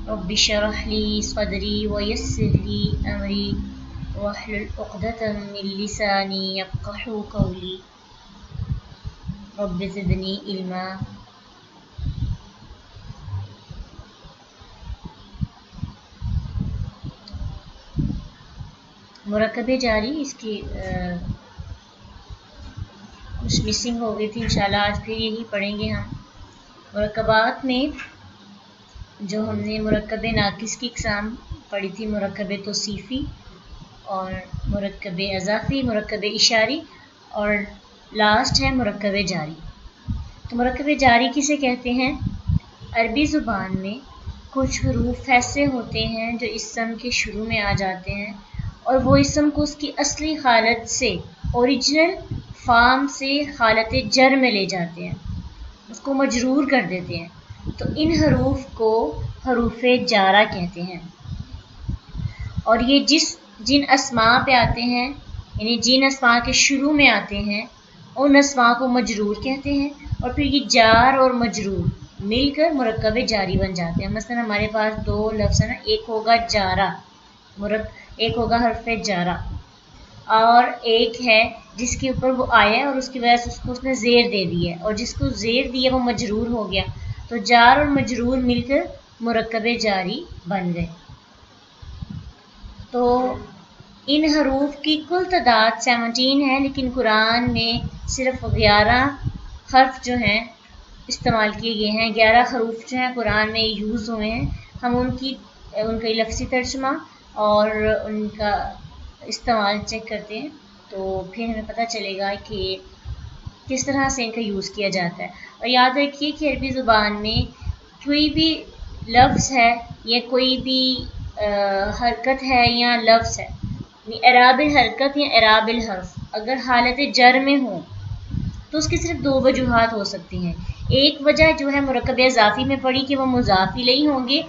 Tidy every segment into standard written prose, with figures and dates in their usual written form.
رب اشرح لی صدری ویسر لی امری واحلل عقدۃ من لسانی یفقہوا قولی رب زدنی علما۔ مرکب جاری اس کی کچھ مسنگ ہو گئی تھی، انشاءاللہ آج پھر یہی پڑھیں گے ہم۔ مرکبات میں جو ہم نے مرکب ناقص کی اقسام پڑھی تھی، مرکب توصیفی اور مرکب اضافی، مرکب اشاری اور لاسٹ ہے مرکب جاری۔ تو مرکب جاری کسے کہتے ہیں؟ عربی زبان میں کچھ حروف ایسے ہوتے ہیں جو اسم کے شروع میں آ جاتے ہیں اور وہ اسم کو اس کی اصلی حالت سے، اوریجنل فارم سے حالت جر میں لے جاتے ہیں، اس کو مجرور کر دیتے ہیں۔ تو ان حروف کو حروف جارہ کہتے ہیں، اور یہ جن اسماء پہ آتے ہیں، یعنی جن اسماء کے شروع میں آتے ہیں ان اسماء کو مجرور کہتے ہیں، اور پھر یہ جار اور مجرور مل کر مرکب جاری بن جاتے ہیں۔ مثلا ہمارے پاس دو لفظ ہیں نا، ایک ہوگا جارہ، ایک ہوگا حرف جارہ، اور ایک ہے جس کے اوپر وہ آیا اور اس کی وجہ سے اس کو اس نے زیر دے دی ہے، اور جس کو زیر دیا وہ مجرور ہو گیا، تو جار اور مجرور مل کر مرکب جاری بن گئے۔ تو ان حروف کی کل تعداد 17 ہے، لیکن قرآن میں صرف 11 حرف جو ہیں استعمال کیے گئے ہیں، 11 حروف جو ہیں قرآن میں یوز ہوئے ہیں۔ ہم ان کا لفظی ترجمہ اور ان کا استعمال چیک کرتے ہیں تو پھر ہمیں پتہ چلے گا کہ کس طرح سے ان کا یوز کیا جاتا ہے۔ اور یاد رکھیے کہ عربی زبان میں کوئی بھی لفظ ہے یا کوئی بھی حرکت ہے یا لفظ ہے، اعراب الحرکت یا اعراب الحرف اگر حالت جر میں ہو تو اس کی صرف 2 وجوہات ہو سکتی ہیں۔ ایک وجہ جو ہے مرکب اضافی میں پڑھی کہ وہ مضاف الیہ ہوں گے،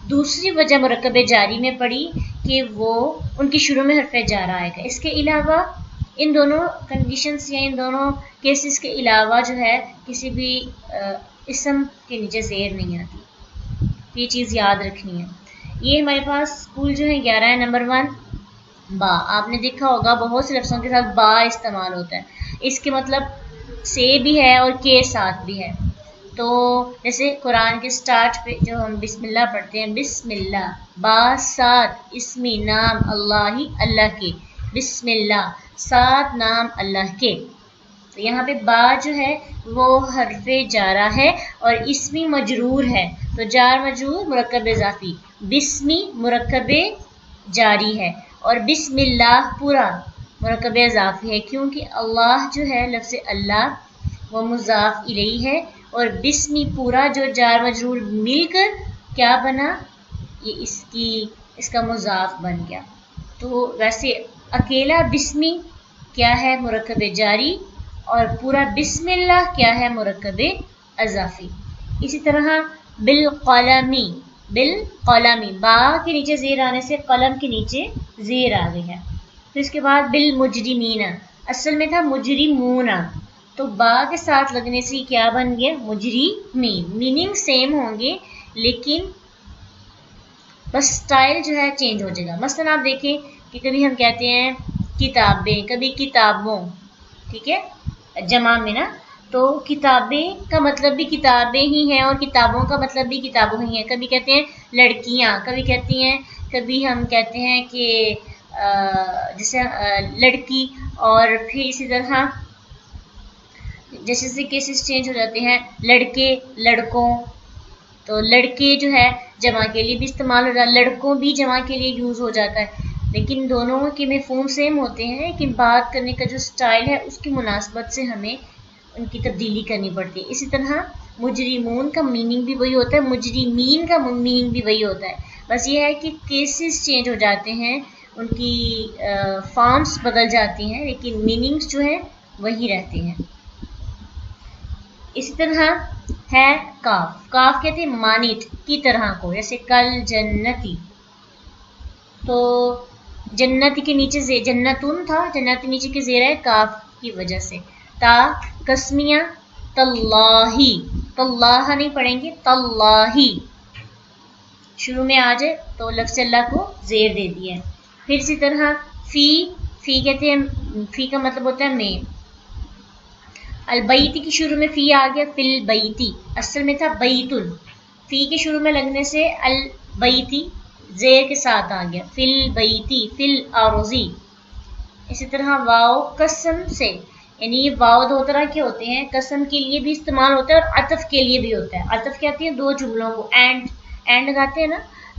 دوسری وجہ مرکب جاری میں پڑھی کہ وہ ان کی شروع میں حرف جارہ آئے گا۔ اس کے علاوہ ان دونوں کنڈیشنز یا ان دونوں کیسز کے علاوہ جو ہے کسی بھی اسم کے نیچے زیر نہیں آتی، یہ چیز یاد رکھنی ہے۔ یہ ہمارے پاس اسکول جو ہے 11 ہے۔ نمبر 1 با، آپ نے دیکھا ہوگا بہت سے لفظوں کے ساتھ با استعمال ہوتا ہے، اس کے مطلب سے بھی ہے اور کے ساتھ بھی ہے۔ تو جیسے قرآن کے سٹارٹ پہ جو ہم بسم اللہ پڑھتے ہیں، بسم اللہ، با سات اسمی نام اللہ، اللہ کے، بسم اللہ سات نام اللہ کے۔ تو یہاں پہ با جو ہے وہ حرف جارہ ہے اور اسمی مجرور ہے، تو جار مجرور مرکب اضافی، بسمی مرکب جاری ہے، اور بسم اللہ پورا مرکب اضافی ہے، کیونکہ اللہ جو ہے لفظ اللہ وہ مضاف الیہ ہے، اور بسمی پورا جو جار مجرور مل کر کیا بنا، یہ اس کا مضاف بن گیا۔ تو ویسے اکیلا بسمی کیا ہے مرکب جاری، اور پورا بسم اللہ کیا ہے مرکب اضافی۔ اسی طرح بالقلمی، بالقلمی با کے نیچے زیر آنے سے قلم کے نیچے زیر آ گئی ہے۔ پھر اس کے بعد بالمجرمین، اصل میں تھا مجرمون، تو با کے ساتھ لگنے سے کیا بن گیا مجرمین۔ میننگ سیم ہوں گے لیکن بس سٹائل جو ہے چینج ہو جائے گا۔ مثلا آپ دیکھیں کہ کبھی ہم کہتے ہیں کتابیں، کبھی کتابوں، ٹھیک ہے جمع میں نا، تو کتابیں کا مطلب بھی کتابیں ہی ہیں اور کتابوں کا مطلب بھی کتابوں ہی ہیں۔ کبھی کہتے ہیں لڑکیاں، کبھی ہم کہتے ہیں کہ جیسے لڑکی، اور پھر اسی طرح جیسے سے کیسز چینج ہو جاتے ہیں، لڑکے لڑکوں، تو لڑکے جو ہے جمع کے لیے بھی استعمال ہو جاتا ہے، لڑکوں بھی جمع کے لیے یوز ہو جاتا ہے، لیکن دونوں کے مفہوم سیم ہوتے ہیں، لیکن بات کرنے کا جو سٹائل ہے اس کی مناسبت سے ہمیں ان کی تبدیلی کرنی پڑتی ہے۔ اسی طرح مجرمون کا میننگ بھی وہی ہوتا ہے، مجرمین کا میننگ بھی وہی ہوتا ہے، بس یہ ہے کہ کیسز چینج ہو جاتے ہیں، ان کی فارمز بدل جاتی ہیں، لیکن میننگز جو ہیں وہی رہتے ہیں۔ اسی طرح ہے کاف، کاف کہتے ہیں مانت کی طرح کو، جیسے کل جنتی، تو جنت کے نیچے جنتون تھا، جنت کے نیچے کے زیر ہے کاف کی وجہ سے۔ تا قسمیہ، تاللہ، تاللہ نہیں پڑھیں گے، تاللہ، شروع میں آ جائے تو لفظ اللہ کو زیر دے دیا ہے. پھر اسی طرح فی کہتے ہیں، فی کا مطلب ہوتا ہے میں. البیتی کی شروع میں فی آ گیا، فی البیتی اصل میں تھا بیتن، فی کے شروع میں لگنے سے البیتی زیر کے ساتھ آ گیا، فی البیتی فی الارضی. اسی طرح واو قسم سے، یعنی یہ واو دو طرح کے ہوتے ہیں، قسم کے لیے بھی استعمال ہوتا ہے اور عطف کے لیے بھی ہوتا ہے. عطف کہتے ہیں دو جملوں کو اینڈ لگاتے ہیں نا،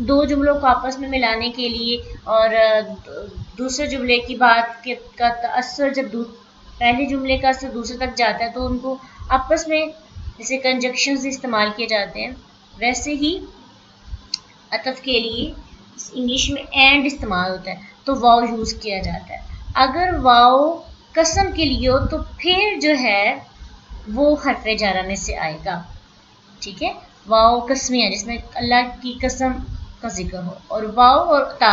دو جملوں کو آپس میں ملانے کے لیے، اور دوسرے جملے کی بات کا تأثر جب پہلے جملے کا اثر دوسرے تک جاتا ہے تو ان کو آپس میں جیسے کنجکشنز استعمال کیے جاتے ہیں، ویسے ہی عطف کے لیے انگلش میں اینڈ استعمال ہوتا ہے تو واو یوز کیا جاتا ہے. اگر واو قسم کے لیے ہو تو پھر جو ہے وہ حرف جارہ میں سے آئے گا. ٹھیک ہے، واو قسمیہ جس میں اللہ کی قسم کا ذکر ہو، اور واو اور تا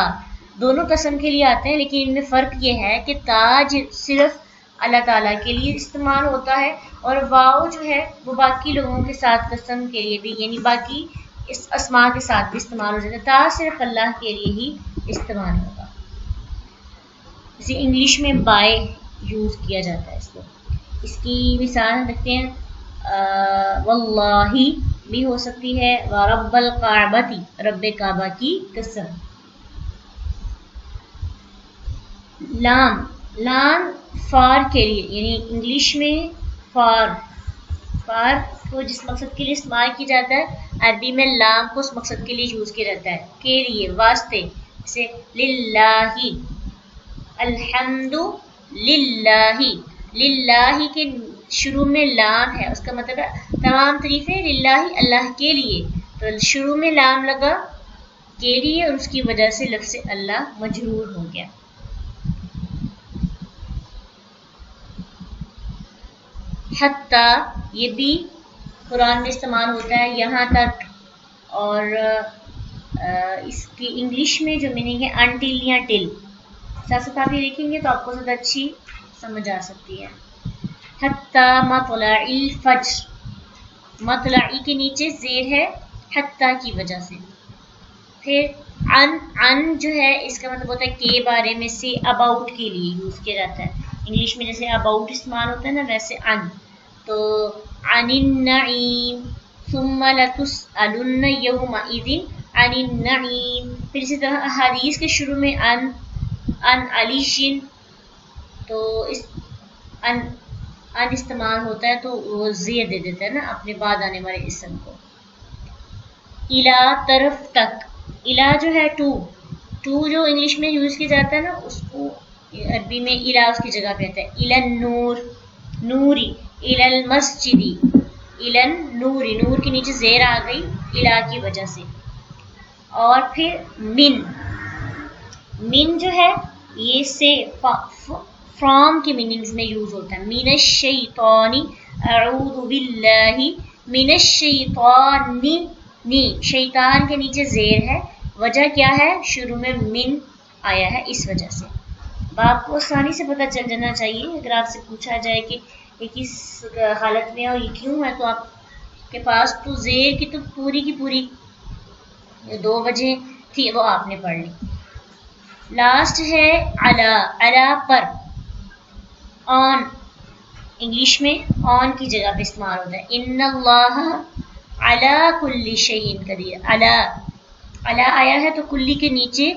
دونوں قسم کے لیے آتے ہیں، لیکن ان میں فرق یہ ہے کہ تا صرف اللہ تعالیٰ کے لیے استعمال ہوتا ہے، اور واو جو ہے وہ باقی لوگوں کے ساتھ قسم کے لیے بھی، یعنی باقی اس اسماء کے ساتھ بھی استعمال ہو جاتا ہے. تا صرف اللہ کے لیے ہی استعمال ہوگا. جیسے انگلش میں بائی یوز کیا جاتا ہے اس کی مثال رکھتے ہیں، واللہ بھی ہو سکتی ہے، ورب الکعبتی رب کعبہ کی قسم. لام فار کے لیے، یعنی انگلش میں فار کو جس مقصد کے لیے استعمال کیا جاتا ہے، عربی میں لام کو اس مقصد کے لیے یوز کیا جاتا ہے، کے لیے، واسطے. جیسے للہ، الحمد للہ، للہ کے شروع میں لام ہے، اس کا مطلب ہے تمام تعریفیں للہ اللہ کے لیے، تو شروع میں لام لگا کے لیے اور اس کی وجہ سے لفظ اللہ مجرور ہو گیا. حتی یہ بھی قرآن میں استعمال ہوتا ہے، یہاں تک، اور اس کی انگلش میں جو میننگ ہے انٹل یا ٹل. ساتھ آپ یہ دیکھیں گے تو آپ کو زیادہ اچھی سمجھ آ سکتی ہے. حتی مطلع الفجر، مطلعی کے نیچے زیر ہے حتی کی وجہ سے. پھر ان جو ہے اس کا مطلب ہوتا ہے کے بارے میں سے، اباؤٹ کے لیے یوز کیا جاتا ہے. انگلش میں جیسے اباؤٹ استعمال ہوتا ہے نا، ویسے ان. تو عن النعیم، ثم لتسألن یومئذ عن النعیم. پھر اسی طرح احادیث کے شروع میں ان علی، تو اس ان استعمال ہوتا ہے تو وہ زیر دے دیتا ہے نا اپنے بعد آنے والے اسم کو. الا طرف تک، الا جو ہے ٹو جو انگلش میں یوز کیا جاتا ہے نا، اس کو عربی میں الا اس کی جگہ پہ آتا ہے. الا النور، نوری، الا المسجدی، الا النوری، نور کے نیچے زیر آ گئی الا کی وجہ سے. اور پھر من جو ہے یہ سے فرام کی میننگز میں یوز ہوتا ہے. من الشیطان، اعوذ باللہ من الشیطان، شیطان کے نیچے زیر ہے، وجہ کیا ہے؟ شروع میں من آیا ہے اس وجہ سے. آپ کو آسانی سے پتہ چل جانا چاہیے، اگر آپ سے پوچھا جائے کہ یہ کس حالت میں اور یہ کیوں ہے، تو آپ کے پاس تو زیر کی تو پوری کی پوری 2 وجہ تھی، وہ آپ نے پڑھ لی. لاسٹ ہے علا پر، آن، انگلش میں آن کی جگہ پہ استعمال ہوتا ہے. ان اللہ علی کل شیء قدیر، علا آیا ہے تو کلی کے نیچے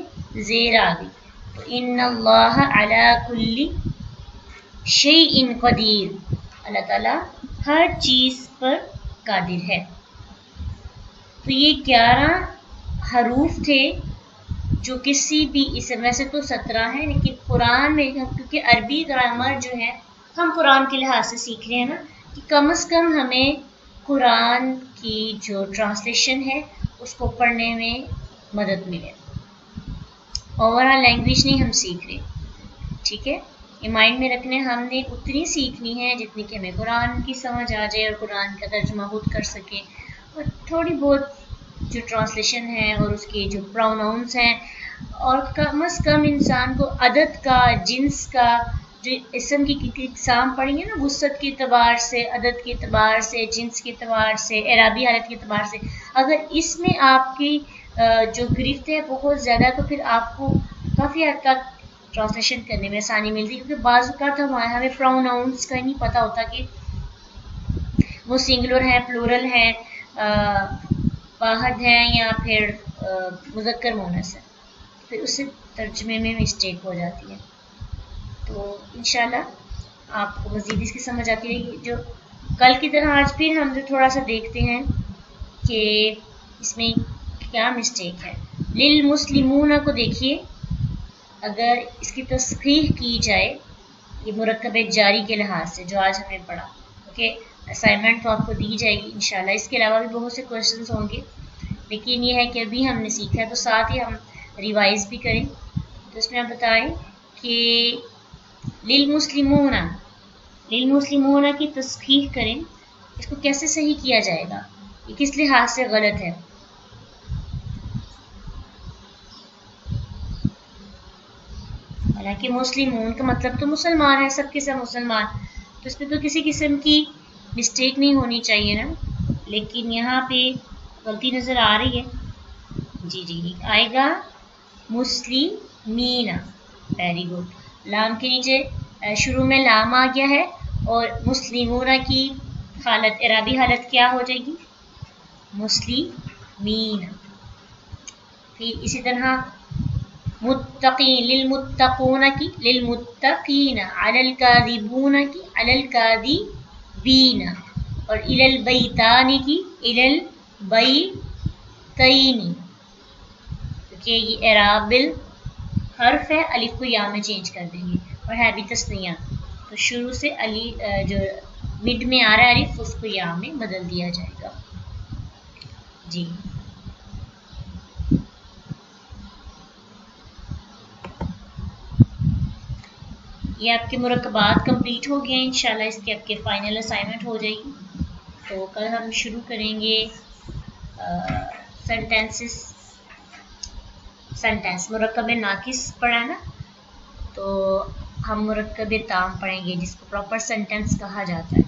زیر آ گئی، تو ان اللہ علی کل شیء قدیر، اللہ تعالیٰ ہر چیز پر قادر ہے. تو یہ 11 حروف تھے جو کسی بھی اسم، ویسے تو 17 ہیں لیکن قرآن میں کیونکہ عربی گرامر جو ہے ہم قرآن کے لحاظ سے سیکھ رہے ہیں نا، کہ کم از کم ہمیں قرآن کی جو ٹرانسلیشن ہے اس کو پڑھنے میں مدد ملے. اوورآل لینگویج نہیں ہم سیکھ رہے. ٹھیک ہے، یہ مائنڈ میں رکھنے، ہم نے اتنی سیکھنی ہے جتنی کہ ہمیں قرآن کی سمجھ آ جائے اور قرآن کا ترجمہ خود کر سکیں، اور تھوڑی بہت جو ٹرانسلیشن ہے اور اس کے جو پروناؤنس ہیں، اور کم از کم انسان کو عدد کا، جنس کا، جو اسم کی اقسام پڑھیں گے نا، وسعت کے اعتبار سے، عدد کے اعتبار سے، جنس کے اعتبار سے، اعرابی حالت کے اعتبار سے، اگر اس میں آپ کی جو گرفت ہے بہت زیادہ، تو پھر آپ کو کافی حد تک ٹرانسلیشن کرنے میں آسانی ملتی ہے، کیونکہ بعض اوقات ہمیں پروناؤنس کا نہیں پتہ ہوتا کہ وہ سنگولر ہیں، پلورل ہیں، واحد ہیں یا پھر مذکر مؤنث ہے، پھر اس سے ترجمے میں مسٹیک ہو جاتی ہے۔ تو انشاءاللہ آپ کو مزید اس کی سمجھ آتی رہے گی۔ جو کل کی طرح آج پھر ہم جو تھوڑا سا دیکھتے ہیں کہ اس میں کیا مسٹیک ہے۔ للمسلمون کو دیکھیے، اگر اس کی تصحیح کی جائے یہ مرکب جاری کے لحاظ سے جو آج ہم نے پڑھا، اوکے، اسائنمنٹ تو آپ کو دی جائے گی انشاءاللہ، اس کے علاوہ بھی بہت سے کویشچنز ہوں گے، لیکن یہ ہے کہ ابھی ہم نے سیکھا ہے تو ساتھ ہی ہم ریوائز بھی کریں۔ تو اس میں آپ بتائیں کہ للمسلمون کی تصحیح کریں، اس کو کیسے صحیح کیا جائے گا، یہ کس لحاظ سے غلط ہے؟ حالانکہ مسلمون کا مطلب تو مسلمان ہے، سب کے سب مسلمان، تو اس میں تو کسی قسم کی مسٹیک نہیں ہونی چاہیے نا، لیکن یہاں پہ غلطی نظر آ رہی ہے۔ جی آئے گا مسلمین، ویری گڈ، لام کے نیچے شروع میں لام آ گیا ہے، اور مسلمون کی حالت، اعرابی حالت کیا ہو جائے گی؟ مسلمین۔ پھر اسی طرح متقین، للمتقون کی للمتقین، علی الکاذبون کی علی الکاذبین، اور الی البیتان کی الی البیتین، کیونکہ یہ اعراب حرف ہے، الف کو یا میں چینج کر دیں گے، اور ہے بھی تثنیہ، تو شروع سے علی جو مڈ میں آ رہا ہے الف، اس کو یا میں بدل دیا جائے گا۔ جی یہ آپ کے مرکبات کمپلیٹ ہو گئے ہیں، انشاءاللہ اس کے آپ کے فائنل اسائنمنٹ ہو جائے گی۔ تو کل ہم شروع کریں گے سینٹینس مرکب ناقص پڑھا نا، تو ہم مرکب تام پڑھیں گے جس کو پراپر سینٹینس کہا جاتا ہے۔